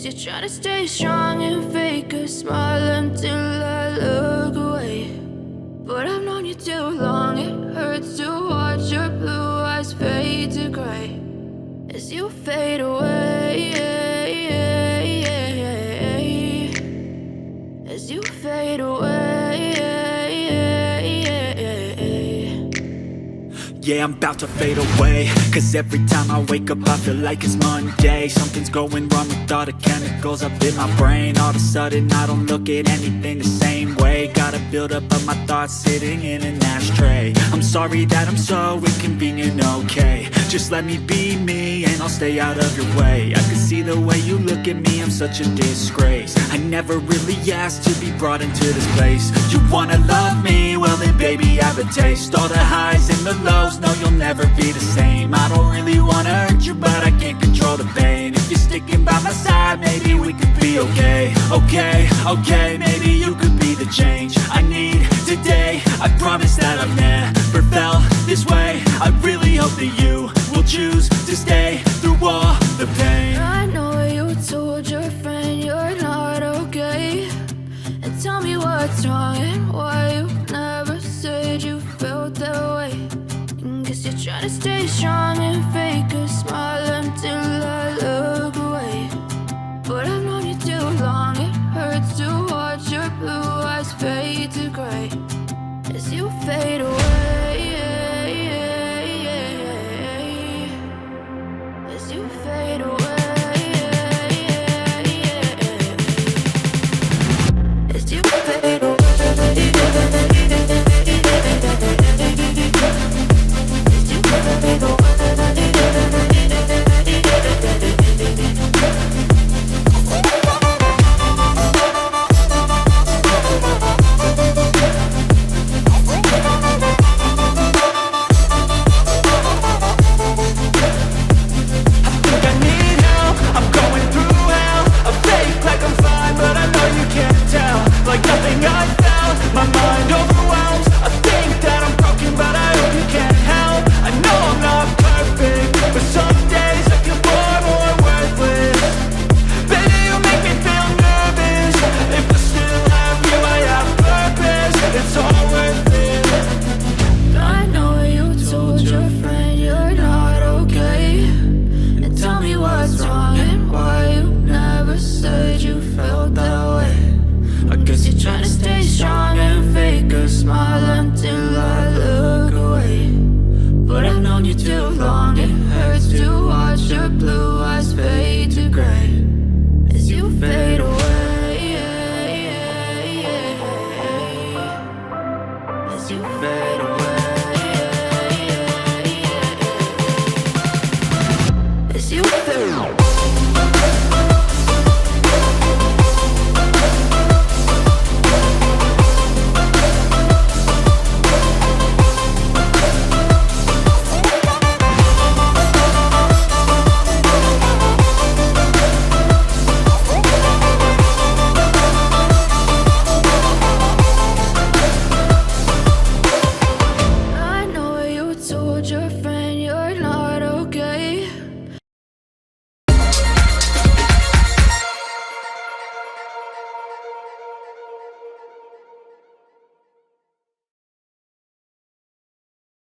you're trying to stay strong and fake a smile until I look away. But I've known you too long, it hurts to watch your blue eyes fade to gray as you fade away, as you fade away. Yeah, I'm about to fade away, cause every time I wake up I feel like it's Monday. Something's going wrong with all the chemicals up in my brain. All of a sudden I don't look at anything the same way. Gotta build up of my thoughts sitting in an ashtray. I'm sorry that I'm so inconvenient, okay. Just let me be me and I'll stay out of your way. I can see the way you look at me, I'm such a disgrace. I never really asked to be brought into this place. You wanna love me? Well then baby have a taste. All the highs and the lows, no, you'll never be the same. I don't really wanna hurt you, but I can't control the pain. If you're sticking by my side, maybe we could be okay. Okay, maybe you could be the change I need today. I promise that I've never felt this way. I really hope that you will choose to stay through all the pain. I know you told your friend you're not okay, and tell me what's wrong and why you never said you felt that way. Guess you're trying to stay strong and fake a smile until I look away. But I've known you too long, it hurts to watch your blue eyes fade to gray as you fade away, as you fade away, as you fade away. As you fade away.